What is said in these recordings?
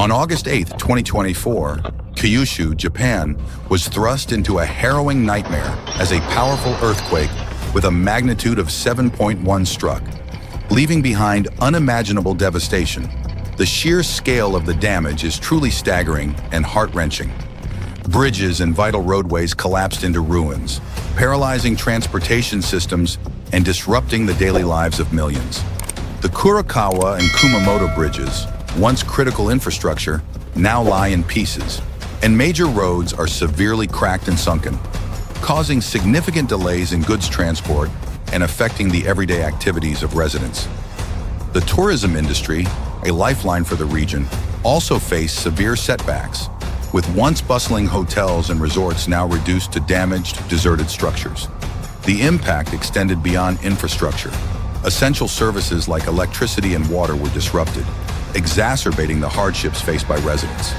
On August 8, 2024, Kyushu, Japan, was thrust into a harrowing nightmare as a powerful earthquake with a magnitude of 7.1 struck, leaving behind unimaginable devastation. The sheer scale of the damage is truly staggering and heart-wrenching. Bridges and vital roadways collapsed into ruins, paralyzing transportation systems and disrupting the daily lives of millions. The Kurakawa and Kumamoto bridges, once critical infrastructure, now lie in pieces, and major roads are severely cracked and sunken, causing significant delays in goods transport and affecting the everyday activities of residents. The tourism industry, a lifeline for the region, also faced severe setbacks, with once bustling hotels and resorts now reduced to damaged, deserted structures. The impact extended beyond infrastructure. Essential services like electricity and water were disrupted, exacerbating the hardships faced by residents.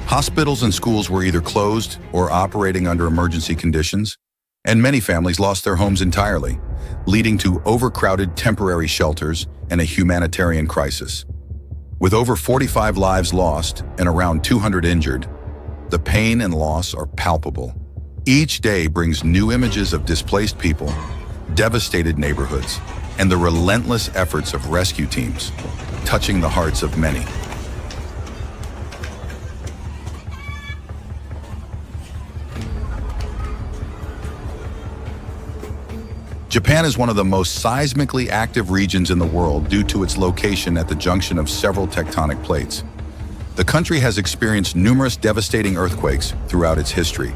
Hospitals and schools were either closed or operating under emergency conditions, and many families lost their homes entirely, leading to overcrowded temporary shelters and a humanitarian crisis. With over 45 lives lost and around 200 injured, the pain and loss are palpable. Each day brings new images of displaced people, devastated neighborhoods, and the relentless efforts of rescue teams, touching the hearts of many. Japan is one of the most seismically active regions in the world due to its location at the junction of several tectonic plates. The country has experienced numerous devastating earthquakes throughout its history.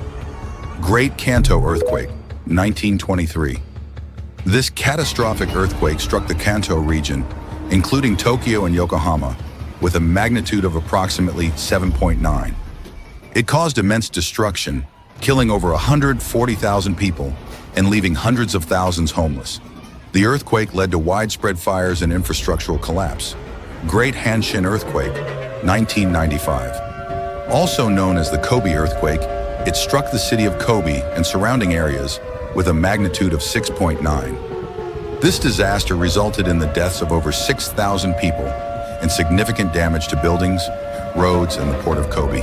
Great Kanto Earthquake, 1923. This catastrophic earthquake struck the Kanto region, including Tokyo and Yokohama, with a magnitude of approximately 7.9. It caused immense destruction, killing over 140,000 people and leaving hundreds of thousands homeless. The earthquake led to widespread fires and infrastructural collapse. Great Hanshin Earthquake, 1995. Also known as the Kobe earthquake, it struck the city of Kobe and surrounding areas with a magnitude of 6.9. This disaster resulted in the deaths of over 6,000 people and significant damage to buildings, roads, and the port of Kobe.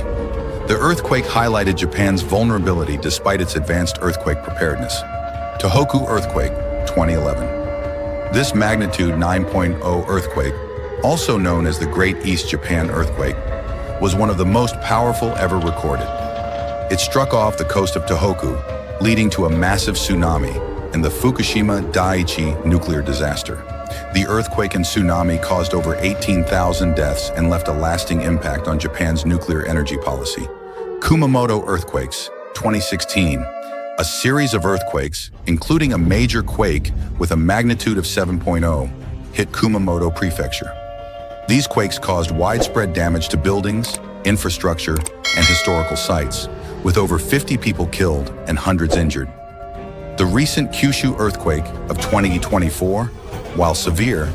The earthquake highlighted Japan's vulnerability despite its advanced earthquake preparedness. Tohoku Earthquake, 2011. This magnitude 9.0 earthquake, also known as the Great East Japan Earthquake, was one of the most powerful ever recorded. It struck off the coast of Tohoku, leading to a massive tsunami and the Fukushima Daiichi nuclear disaster. The earthquake and tsunami caused over 18,000 deaths and left a lasting impact on Japan's nuclear energy policy. Kumamoto Earthquakes, 2016. A series of earthquakes, including a major quake with a magnitude of 7.0, hit Kumamoto Prefecture. These quakes caused widespread damage to buildings, infrastructure, and historical sites, with over 50 people killed and hundreds injured. The recent Kyushu earthquake of 2024, while severe,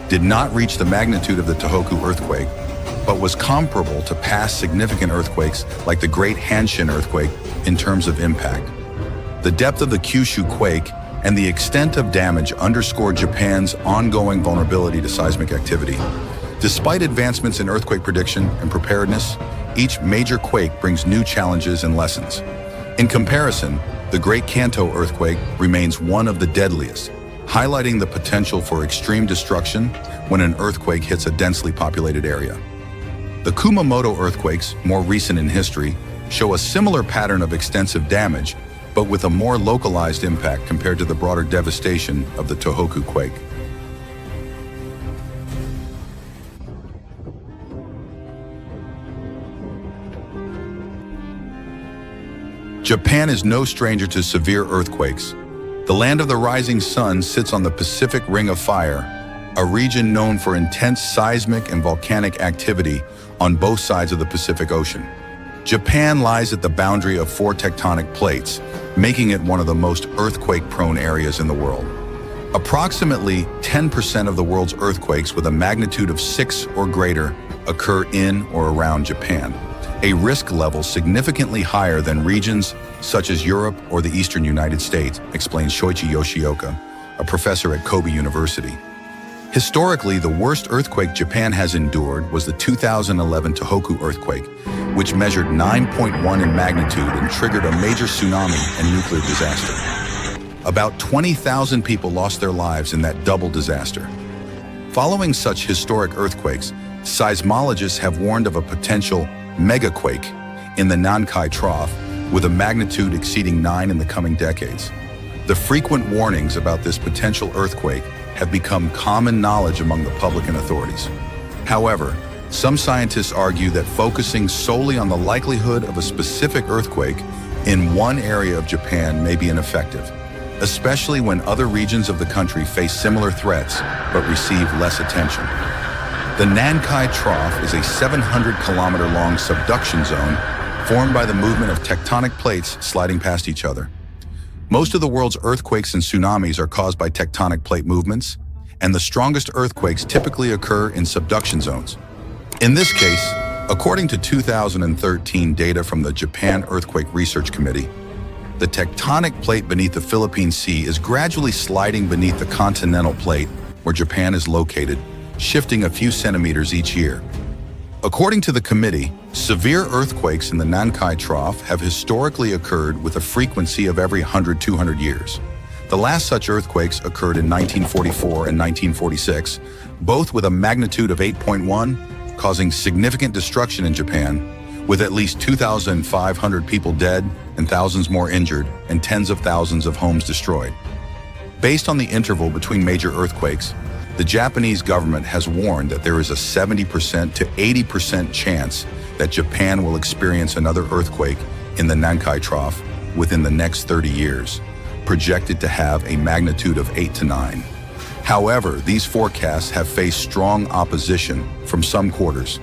did not reach the magnitude of the Tohoku earthquake, but was comparable to past significant earthquakes like the Great Hanshin earthquake in terms of impact. The depth of the Kyushu quake and the extent of damage underscore Japan's ongoing vulnerability to seismic activity. Despite advancements in earthquake prediction and preparedness, each major quake brings new challenges and lessons. In comparison, the Great Kanto earthquake remains one of the deadliest, highlighting the potential for extreme destruction when an earthquake hits a densely populated area. The Kumamoto earthquakes, more recent in history, show a similar pattern of extensive damage, but with a more localized impact compared to the broader devastation of the Tohoku quake. Japan is no stranger to severe earthquakes. The land of the rising sun sits on the Pacific Ring of Fire, a region known for intense seismic and volcanic activity on both sides of the Pacific Ocean. Japan lies at the boundary of 4 tectonic plates, making it one of the most earthquake-prone areas in the world. Approximately 10% of the world's earthquakes with a magnitude of 6 or greater occur in or around Japan, a risk level significantly higher than regions such as Europe or the eastern United States, explains Shoichi Yoshioka, a professor at Kobe University. Historically, the worst earthquake Japan has endured was the 2011 Tohoku earthquake, which measured 9.1 in magnitude and triggered a major tsunami and nuclear disaster. About 20,000 people lost their lives in that double disaster. Following such historic earthquakes, seismologists have warned of a potential megaquake in the Nankai Trough with a magnitude exceeding 9 in the coming decades. The frequent warnings about this potential earthquake have become common knowledge among the public and authorities. However, some scientists argue that focusing solely on the likelihood of a specific earthquake in one area of Japan may be ineffective, especially when other regions of the country face similar threats but receive less attention. The Nankai Trough is a 700-kilometer-long subduction zone formed by the movement of tectonic plates sliding past each other. Most of the world's earthquakes and tsunamis are caused by tectonic plate movements, and the strongest earthquakes typically occur in subduction zones. In this case, according to 2013 data from the Japan Earthquake Research Committee, the tectonic plate beneath the Philippine Sea is gradually sliding beneath the continental plate where Japan is located, shifting a few centimeters each year. According to the committee, severe earthquakes in the Nankai Trough have historically occurred with a frequency of every 100-200 years. The last such earthquakes occurred in 1944 and 1946, both with a magnitude of 8.1, causing significant destruction in Japan, with at least 2,500 people dead and thousands more injured and tens of thousands of homes destroyed. Based on the interval between major earthquakes, the Japanese government has warned that there is a 70% to 80% chance that Japan will experience another earthquake in the Nankai Trough within the next 30 years, projected to have a magnitude of 8 to 9. However, these forecasts have faced strong opposition from some quarters.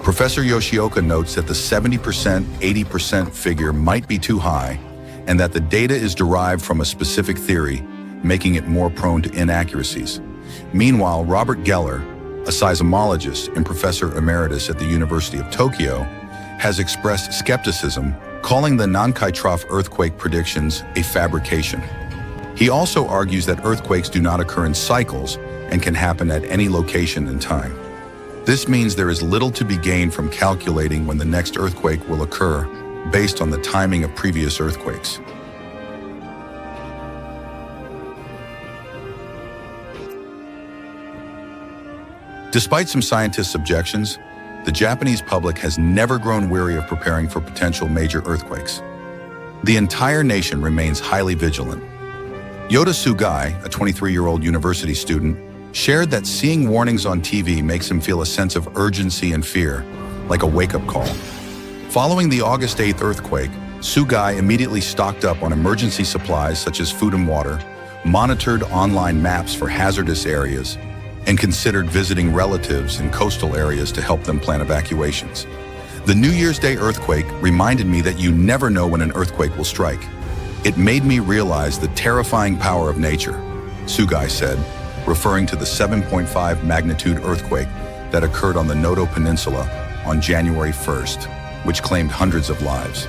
Professor Yoshioka notes that the 70%, 80% figure might be too high, and that the data is derived from a specific theory, making it more prone to inaccuracies. Meanwhile, Robert Geller, a seismologist and professor emeritus at the University of Tokyo, has expressed skepticism, calling the Nankai Trough earthquake predictions a fabrication. He also argues that earthquakes do not occur in cycles and can happen at any location in time. This means there is little to be gained from calculating when the next earthquake will occur based on the timing of previous earthquakes. Despite some scientists' objections, the Japanese public has never grown weary of preparing for potential major earthquakes. The entire nation remains highly vigilant. Yota Sugai, a 23-year-old university student, shared that seeing warnings on TV makes him feel a sense of urgency and fear, like a wake-up call. Following the August 8th earthquake, Sugai immediately stocked up on emergency supplies such as food and water, monitored online maps for hazardous areas, and considered visiting relatives in coastal areas to help them plan evacuations. The New Year's Day earthquake reminded me that you never know when an earthquake will strike. It made me realize the terrifying power of nature, Sugai said, referring to the 7.5 magnitude earthquake that occurred on the Noto Peninsula on January 1st, which claimed hundreds of lives.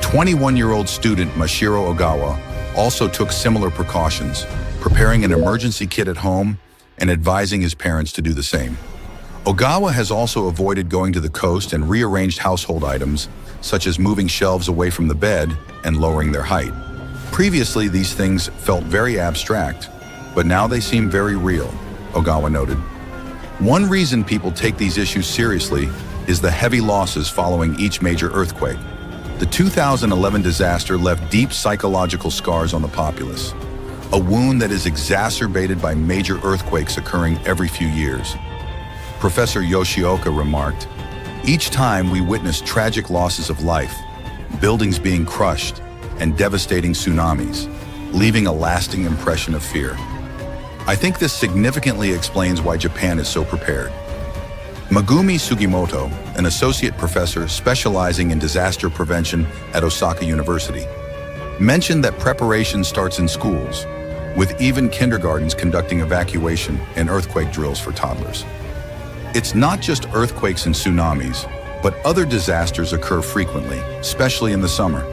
21-year-old student Mashiro Ogawa also took similar precautions, preparing an emergency kit at home and advising his parents to do the same. Ogawa has also avoided going to the coast and rearranged household items, such as moving shelves away from the bed and lowering their height. Previously, these things felt very abstract, but now they seem very real, Ogawa noted. One reason people take these issues seriously is the heavy losses following each major earthquake. The 2011 disaster left deep psychological scars on the populace, a wound that is exacerbated by major earthquakes occurring every few years. Professor Yoshioka remarked, "Each time we witness tragic losses of life, buildings being crushed, and devastating tsunamis, leaving a lasting impression of fear. I think this significantly explains why Japan is so prepared." Megumi Sugimoto, an associate professor specializing in disaster prevention at Osaka University, mentioned that preparation starts in schools, with even kindergartens conducting evacuation and earthquake drills for toddlers. It's not just earthquakes and tsunamis, but other disasters occur frequently, especially in the summer.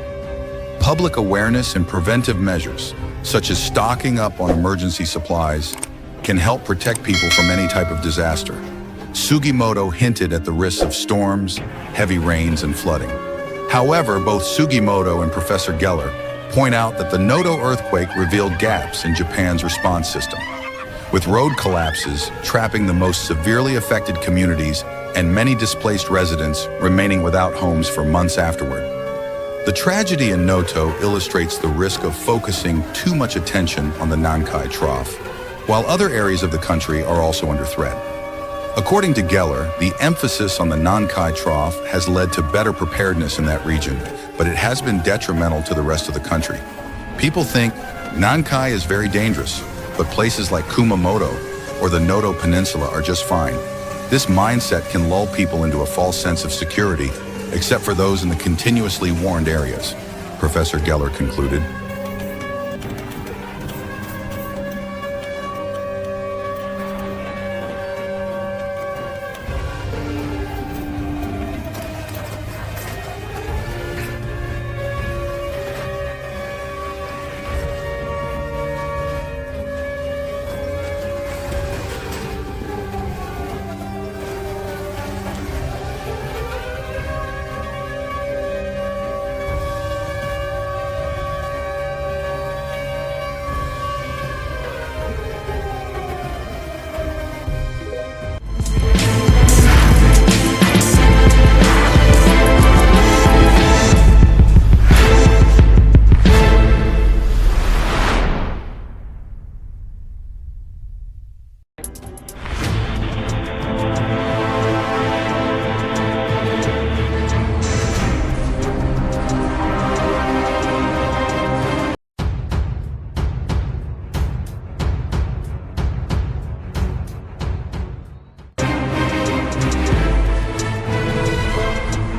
Public awareness and preventive measures, such as stocking up on emergency supplies, can help protect people from any type of disaster. Sugimoto hinted at the risks of storms, heavy rains, and flooding. However, both Sugimoto and Professor Geller point out that the Noto earthquake revealed gaps in Japan's response system, with road collapses trapping the most severely affected communities and many displaced residents remaining without homes for months afterward. The tragedy in Noto illustrates the risk of focusing too much attention on the Nankai Trough, while other areas of the country are also under threat. According to Geller, the emphasis on the Nankai Trough has led to better preparedness in that region, but it has been detrimental to the rest of the country. People think Nankai is very dangerous, but places like Kumamoto or the Noto Peninsula are just fine. This mindset can lull people into a false sense of security, except for those in the continuously warned areas, Professor Geller concluded.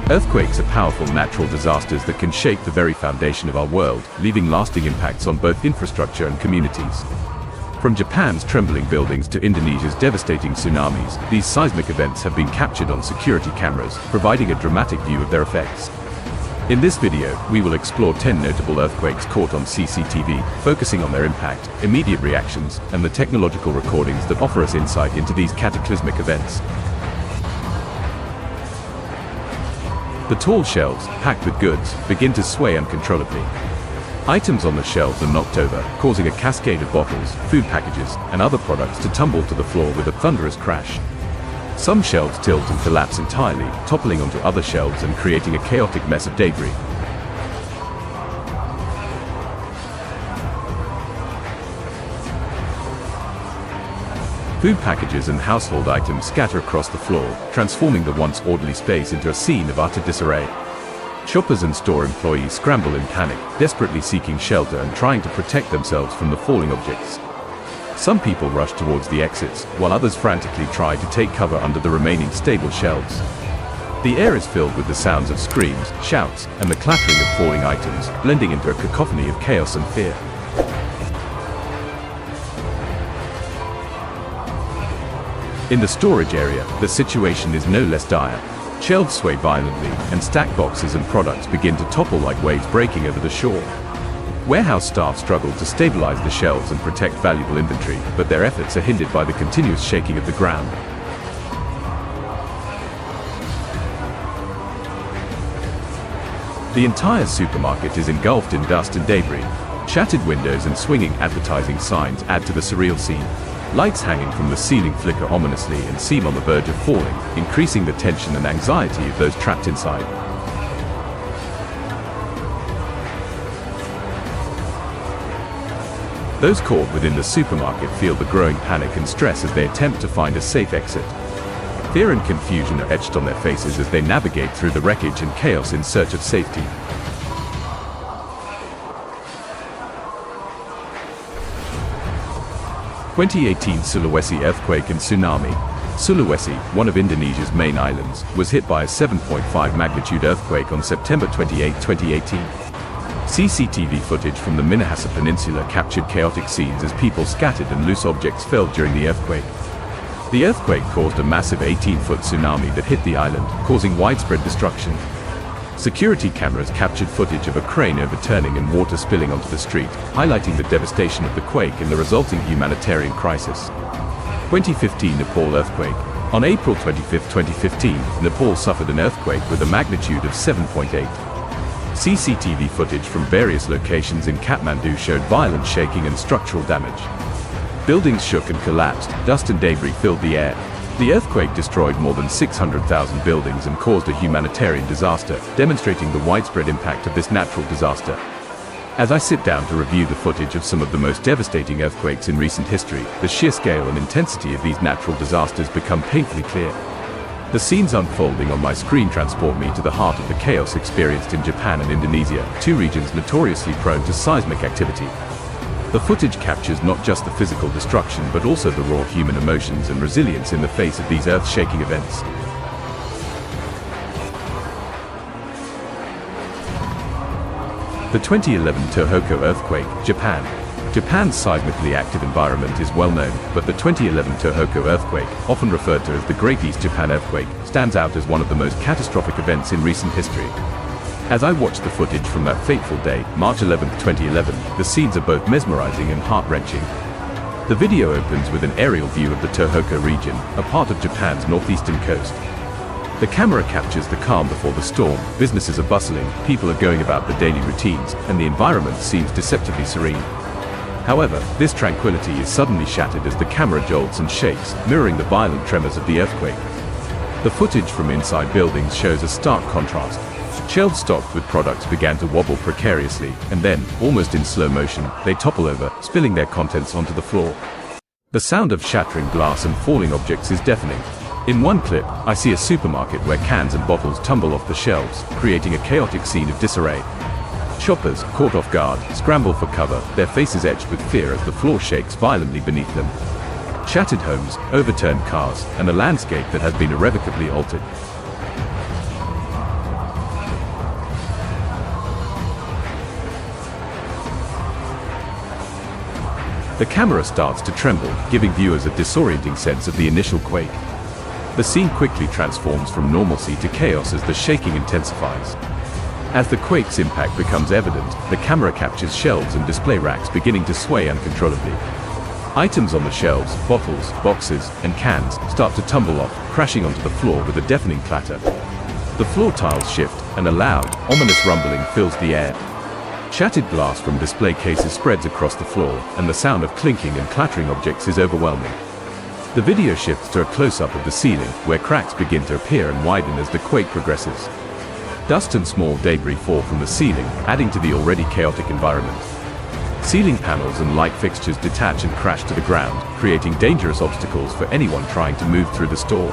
Earthquakes are powerful natural disasters that can shake the very foundation of our world, leaving lasting impacts on both infrastructure and communities. From Japan's trembling buildings to Indonesia's devastating tsunamis, these seismic events have been captured on security cameras, providing a dramatic view of their effects. In this video, we will explore 10 notable earthquakes caught on CCTV, focusing on their impact, immediate reactions, and the technological recordings that offer us insight into these cataclysmic events. The tall shelves, packed with goods, begin to sway uncontrollably. Items on the shelves are knocked over, causing a cascade of bottles, food packages, and other products to tumble to the floor with a thunderous crash. Some shelves tilt and collapse entirely, toppling onto other shelves and creating a chaotic mess of debris. Food packages and household items scatter across the floor, transforming the once orderly space into a scene of utter disarray. Shoppers and store employees scramble in panic, desperately seeking shelter and trying to protect themselves from the falling objects. Some people rush towards the exits, while others frantically try to take cover under the remaining stable shelves. The air is filled with the sounds of screams, shouts, and the clattering of falling items, blending into a cacophony of chaos and fear. In the storage area, the situation is no less dire. Shelves sway violently, and stacked boxes and products begin to topple like waves breaking over the shore. Warehouse staff struggle to stabilize the shelves and protect valuable inventory, but their efforts are hindered by the continuous shaking of the ground. The entire supermarket is engulfed in dust and debris. Shattered windows and swinging advertising signs add to the surreal scene. Lights hanging from the ceiling flicker ominously and seem on the verge of falling, increasing the tension and anxiety of those trapped inside. Those caught within the supermarket feel the growing panic and stress as they attempt to find a safe exit. Fear and confusion are etched on their faces as they navigate through the wreckage and chaos in search of safety. (2018) Sulawesi earthquake and tsunami. Sulawesi, one of Indonesia's main islands, was hit by a 7.5 magnitude earthquake on September 28, 2018. CCTV footage from the Minahasa Peninsula captured chaotic scenes as people scattered and loose objects fell during the earthquake. The earthquake caused a massive 18-foot tsunami that hit the island, causing widespread destruction. Security cameras captured footage of a crane overturning and water spilling onto the street, highlighting the devastation of the quake and the resulting humanitarian crisis. 2015 Nepal earthquake. On April 25, 2015, Nepal suffered an earthquake with a magnitude of 7.8. CCTV footage from various locations in Kathmandu showed violent shaking and structural damage. Buildings shook and collapsed, dust and debris filled the air. The earthquake destroyed more than 600,000 buildings and caused a humanitarian disaster, demonstrating the widespread impact of this natural disaster. As I sit down to review the footage of some of the most devastating earthquakes in recent history, the sheer scale and intensity of these natural disasters become painfully clear. The scenes unfolding on my screen transport me to the heart of the chaos experienced in Japan and Indonesia, two regions notoriously prone to seismic activity. The footage captures not just the physical destruction but also the raw human emotions and resilience in the face of these earth-shaking events. The 2011 Tohoku earthquake, Japan. Japan's seismically active environment is well known, but the 2011 Tohoku earthquake, often referred to as the Great East Japan Earthquake, stands out as one of the most catastrophic events in recent history. As I watch the footage from that fateful day, March 11, 2011, the scenes are both mesmerizing and heart-wrenching. The video opens with an aerial view of the Tohoku region, a part of Japan's northeastern coast. The camera captures the calm before the storm, businesses are bustling, people are going about their daily routines, and the environment seems deceptively serene. However, this tranquility is suddenly shattered as the camera jolts and shakes, mirroring the violent tremors of the earthquake. The footage from inside buildings shows a stark contrast. Shelves stocked with products began to wobble precariously, and then, almost in slow motion, they topple over, spilling their contents onto the floor. The sound of shattering glass and falling objects is deafening. In one clip, I see a supermarket where cans and bottles tumble off the shelves, creating a chaotic scene of disarray. Shoppers, caught off guard, scramble for cover, their faces etched with fear as the floor shakes violently beneath them. Shattered homes, overturned cars, and a landscape that has been irrevocably altered. The camera starts to tremble, giving viewers a disorienting sense of the initial quake. The scene quickly transforms from normalcy to chaos as the shaking intensifies. As the quake's impact becomes evident, the camera captures shelves and display racks beginning to sway uncontrollably. Items on the shelves, bottles, boxes, and cans, start to tumble off, crashing onto the floor with a deafening clatter. The floor tiles shift, and a loud, ominous rumbling fills the air. Shattered glass from display cases spreads across the floor, and the sound of clinking and clattering objects is overwhelming. The video shifts to a close-up of the ceiling, where cracks begin to appear and widen as the quake progresses. Dust and small debris fall from the ceiling, adding to the already chaotic environment. Ceiling panels and light fixtures detach and crash to the ground, creating dangerous obstacles for anyone trying to move through the store.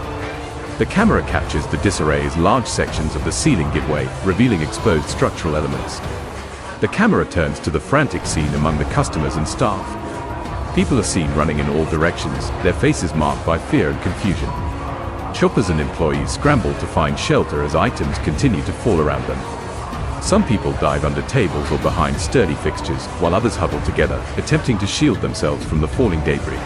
The camera captures the disarray as large sections of the ceiling give way, revealing exposed structural elements. The camera turns to the frantic scene among the customers and staff. People are seen running in all directions, their faces marked by fear and confusion. Shoppers and employees scramble to find shelter as items continue to fall around them. Some people dive under tables or behind sturdy fixtures, while others huddle together, attempting to shield themselves from the falling debris.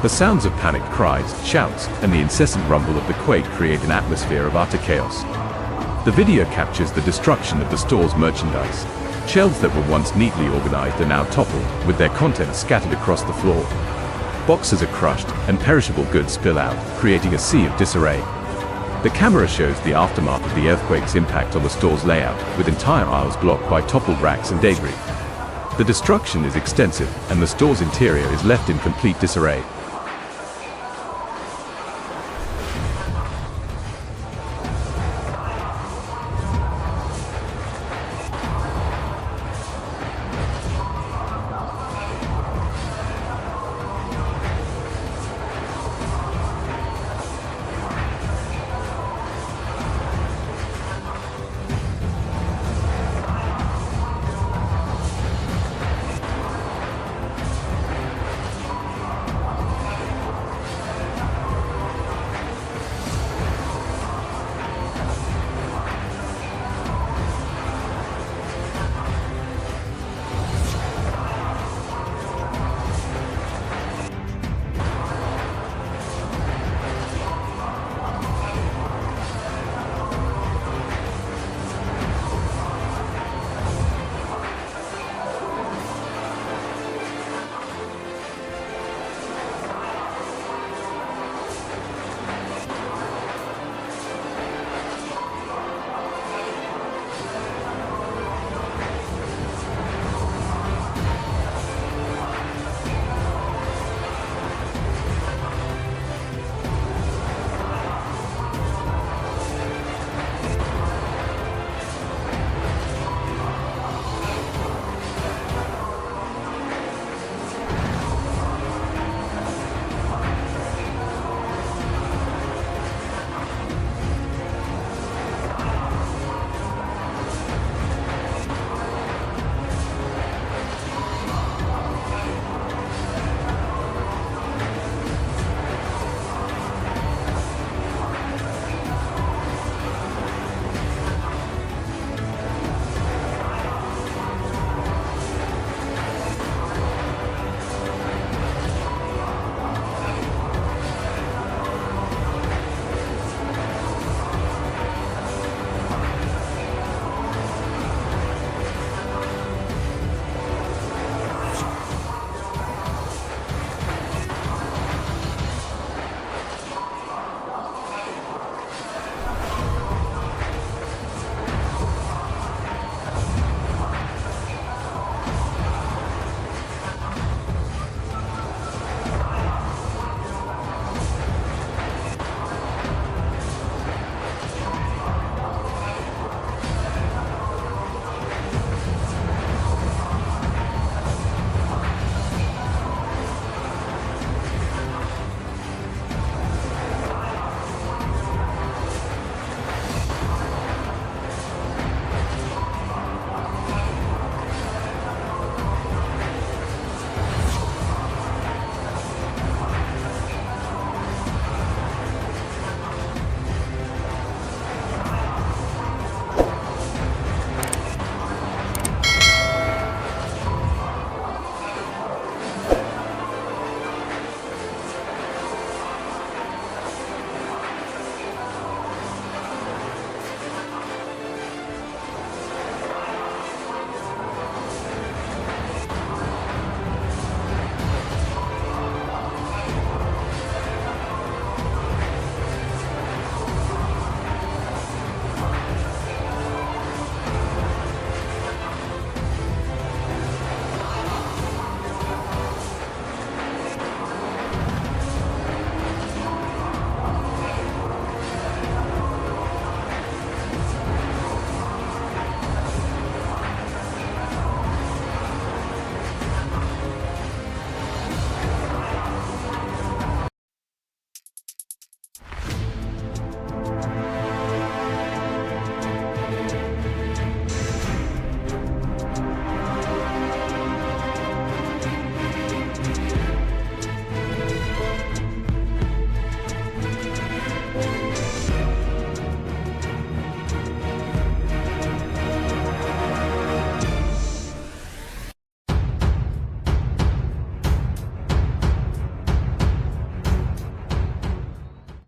The sounds of panicked cries, shouts, and the incessant rumble of the quake create an atmosphere of utter chaos. The video captures the destruction of the store's merchandise. Shelves that were once neatly organized are now toppled, with their contents scattered across the floor. Boxes are crushed, and perishable goods spill out, creating a sea of disarray. The camera shows the aftermath of the earthquake's impact on the store's layout, with entire aisles blocked by toppled racks and debris. The destruction is extensive, and the store's interior is left in complete disarray.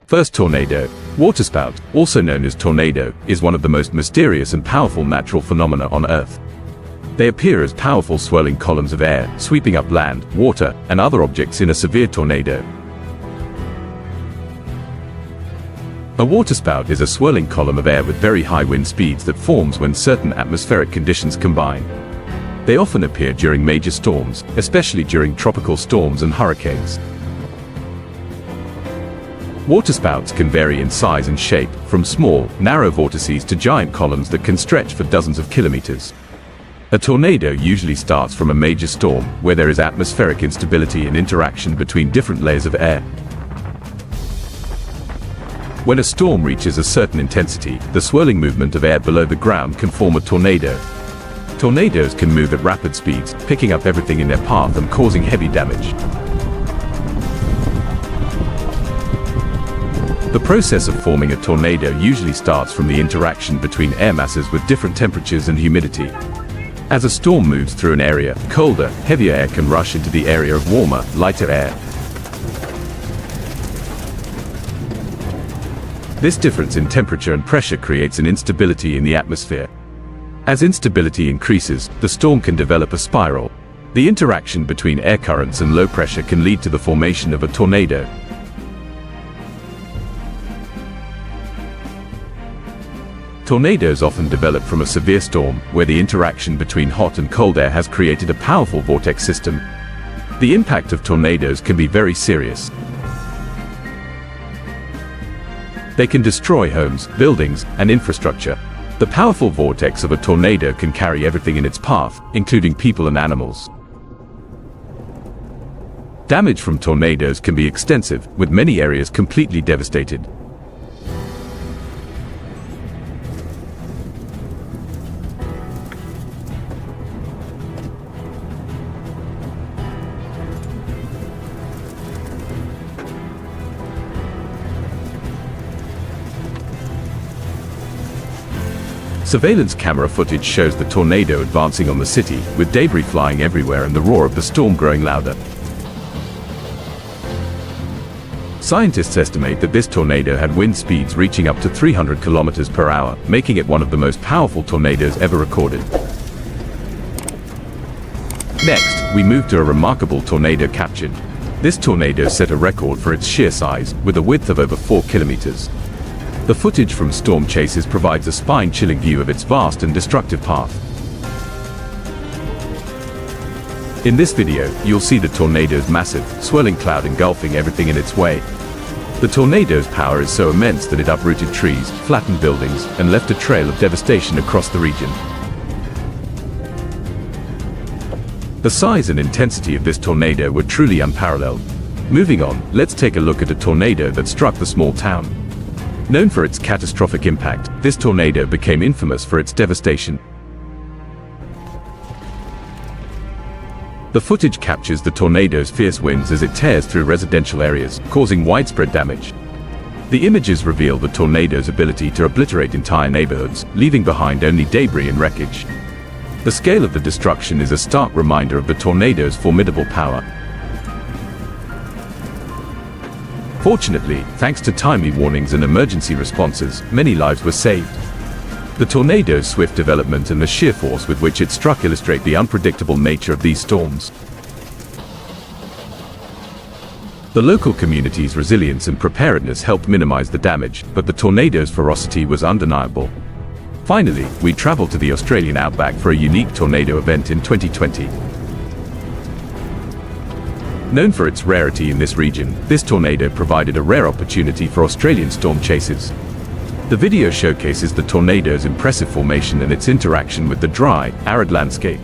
First, tornado. Waterspout, also known as tornado, is one of the most mysterious and powerful natural phenomena on Earth. They appear as powerful swirling columns of air, sweeping up land, water, and other objects in a severe tornado. A waterspout is a swirling column of air with very high wind speeds that forms when certain atmospheric conditions combine. They often appear during major storms, especially during tropical storms and hurricanes. Waterspouts can vary in size and shape, from small, narrow vortices to giant columns that can stretch for dozens of kilometers. A tornado usually starts from a major storm, where there is atmospheric instability and interaction between different layers of air. When a storm reaches a certain intensity, the swirling movement of air below the ground can form a tornado. Tornadoes can move at rapid speeds, picking up everything in their path and causing heavy damage. The process of forming a tornado usually starts from the interaction between air masses with different temperatures and humidity. As a storm moves through an area, colder, heavier air can rush into the area of warmer, lighter air. This difference in temperature and pressure creates an instability in the atmosphere. As instability increases, the storm can develop a spiral. The interaction between air currents and low pressure can lead to the formation of a tornado. Tornadoes often develop from a severe storm, where the interaction between hot and cold air has created a powerful vortex system. The impact of tornadoes can be very serious. They can destroy homes, buildings, and infrastructure. The powerful vortex of a tornado can carry everything in its path, including people and animals. Damage from tornadoes can be extensive, with many areas completely devastated. Surveillance camera footage shows the tornado advancing on the city, with debris flying everywhere and the roar of the storm growing louder. Scientists estimate that this tornado had wind speeds reaching up to 300 kilometers per hour, making it one of the most powerful tornadoes ever recorded. Next, we move to a remarkable tornado captured. This tornado set a record for its sheer size, with a width of over 4 kilometers. The footage from storm chases provides a spine-chilling view of its vast and destructive path. In this video, you'll see the tornado's massive, swirling cloud engulfing everything in its way. The tornado's power is so immense that it uprooted trees, flattened buildings, and left a trail of devastation across the region. The size and intensity of this tornado were truly unparalleled. Moving on, let's take a look at a tornado that struck the small town. Known for its catastrophic impact, this tornado became infamous for its devastation. The footage captures the tornado's fierce winds as it tears through residential areas, causing widespread damage. The images reveal the tornado's ability to obliterate entire neighborhoods, leaving behind only debris and wreckage. The scale of the destruction is a stark reminder of the tornado's formidable power. Fortunately, thanks to timely warnings and emergency responses, many lives were saved. The tornado's swift development and the sheer force with which it struck illustrate the unpredictable nature of these storms. The local community's resilience and preparedness helped minimize the damage, but the tornado's ferocity was undeniable. Finally, we traveled to the Australian outback for a unique tornado event in 2020. Known for its rarity in this region, this tornado provided a rare opportunity for Australian storm chases. The video showcases the tornado's impressive formation and its interaction with the dry, arid landscape.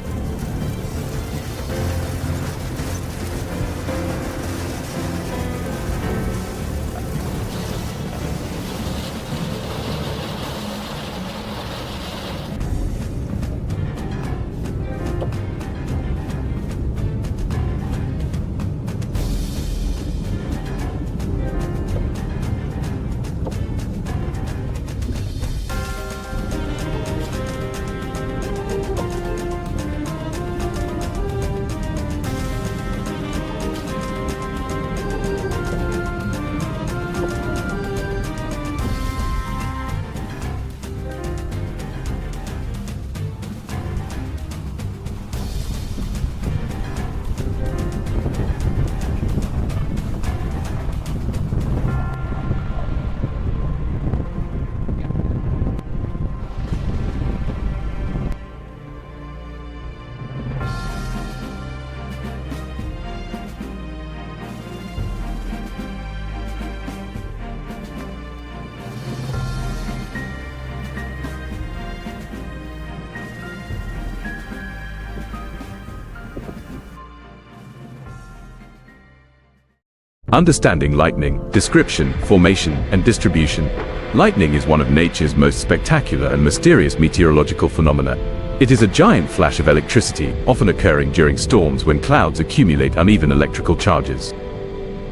Understanding lightning, description, formation, and distribution. Lightning is one of nature's most spectacular and mysterious meteorological phenomena. It is a giant flash of electricity, often occurring during storms when clouds accumulate uneven electrical charges.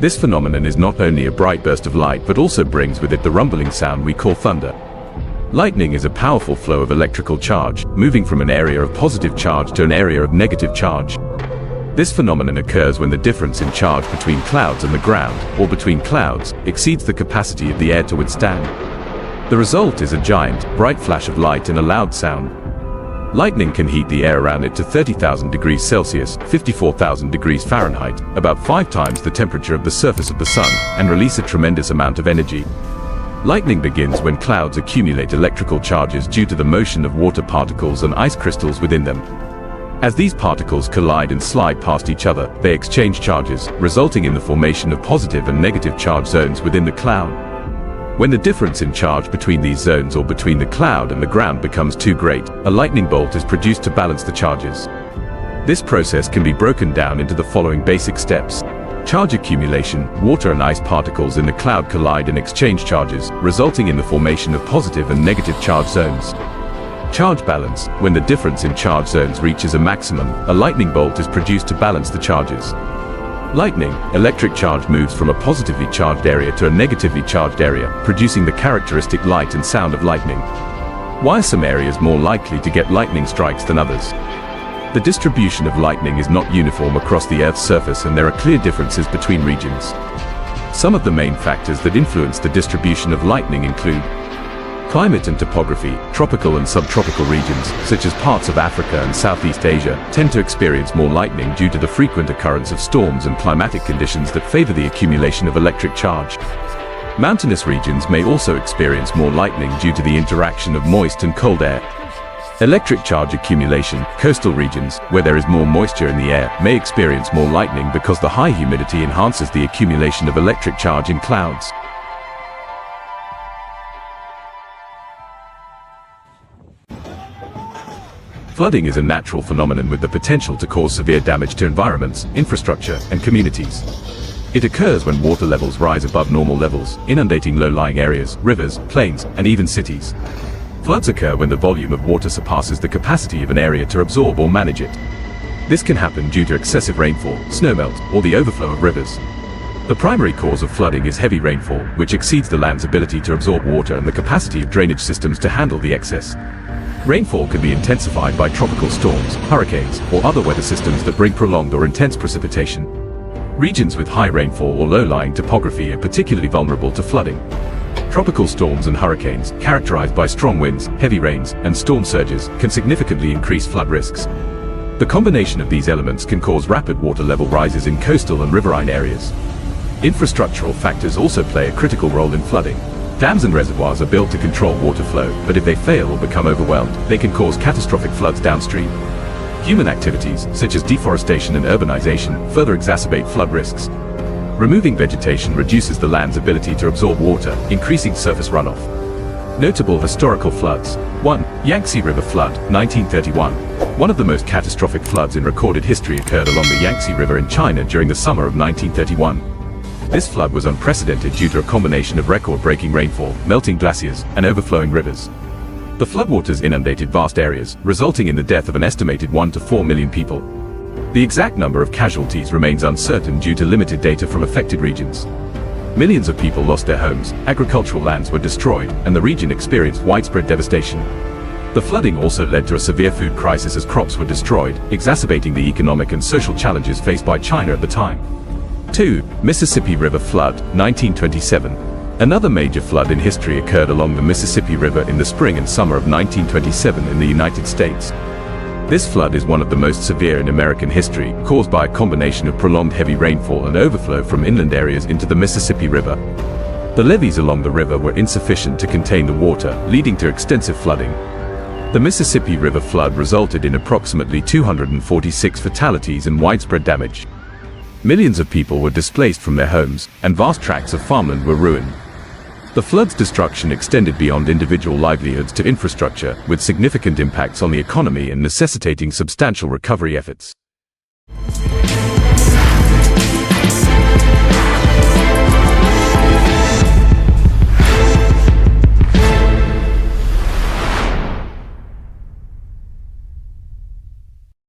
This phenomenon is not only a bright burst of light but also brings with it the rumbling sound we call thunder. Lightning is a powerful flow of electrical charge, moving from an area of positive charge to an area of negative charge. This phenomenon occurs when the difference in charge between clouds and the ground, or between clouds, exceeds the capacity of the air to withstand. The result is a giant, bright flash of light and a loud sound. Lightning can heat the air around it to 30,000 degrees Celsius, 54,000 degrees Fahrenheit, about 5 times the temperature of the surface of the sun, and release a tremendous amount of energy. Lightning begins when clouds accumulate electrical charges due to the motion of water particles and ice crystals within them. As these particles collide and slide past each other, they exchange charges, resulting in the formation of positive and negative charge zones within the cloud. When the difference in charge between these zones or between the cloud and the ground becomes too great, a lightning bolt is produced to balance the charges. This process can be broken down into the following basic steps. Charge accumulation: water and ice particles in the cloud collide and exchange charges, resulting in the formation of positive and negative charge zones. Charge balance: when the difference in charge zones reaches a maximum, a lightning bolt is produced to balance the charges. Lightning: electric charge moves from a positively charged area to a negatively charged area, producing the characteristic light and sound of lightning. Why are some areas more likely to get lightning strikes than others? The distribution of lightning is not uniform across the Earth's surface, and there are clear differences between regions. Some of the main factors that influence the distribution of lightning include climate and topography. Tropical and subtropical regions, such as parts of Africa and Southeast Asia, tend to experience more lightning due to the frequent occurrence of storms and climatic conditions that favor the accumulation of electric charge. Mountainous regions may also experience more lightning due to the interaction of moist and cold air. Electric charge accumulation: coastal regions, where there is more moisture in the air, may experience more lightning because the high humidity enhances the accumulation of electric charge in clouds. Flooding is a natural phenomenon with the potential to cause severe damage to environments, infrastructure, and communities. It occurs when water levels rise above normal levels, inundating low-lying areas, rivers, plains, and even cities. Floods occur when the volume of water surpasses the capacity of an area to absorb or manage it. This can happen due to excessive rainfall, snowmelt, or the overflow of rivers. The primary cause of flooding is heavy rainfall, which exceeds the land's ability to absorb water and the capacity of drainage systems to handle the excess. Rainfall can be intensified by tropical storms, hurricanes, or other weather systems that bring prolonged or intense precipitation. Regions with high rainfall or low-lying topography are particularly vulnerable to flooding. Tropical storms and hurricanes, characterized by strong winds, heavy rains, and storm surges, can significantly increase flood risks. The combination of these elements can cause rapid water level rises in coastal and riverine areas. Infrastructural factors also play a critical role in flooding. Dams and reservoirs are built to control water flow, but if they fail or become overwhelmed, they can cause catastrophic floods downstream. Human activities, such as deforestation and urbanization, further exacerbate flood risks. Removing vegetation reduces the land's ability to absorb water, increasing surface runoff. Notable historical floods. 1. Yangtze River Flood, 1931. One of the most catastrophic floods in recorded history occurred along the Yangtze River in China during the summer of 1931. This flood was unprecedented due to a combination of record-breaking rainfall, melting glaciers, and overflowing rivers. The floodwaters inundated vast areas, resulting in the death of an estimated 1 to 4 million people. The exact number of casualties remains uncertain due to limited data from affected regions. Millions of people lost their homes, agricultural lands were destroyed, and the region experienced widespread devastation. The flooding also led to a severe food crisis as crops were destroyed, exacerbating the economic and social challenges faced by China at the time. 2. Mississippi River Flood, 1927. Another major flood in history occurred along the Mississippi River in the spring and summer of 1927 in the United States. This flood is one of the most severe in American history, caused by a combination of prolonged heavy rainfall and overflow from inland areas into the Mississippi River. The levees along the river were insufficient to contain the water, leading to extensive flooding. The Mississippi River flood resulted in approximately 246 fatalities and widespread damage. Millions of people were displaced from their homes, and vast tracts of farmland were ruined. The flood's destruction extended beyond individual livelihoods to infrastructure, with significant impacts on the economy and necessitating substantial recovery efforts.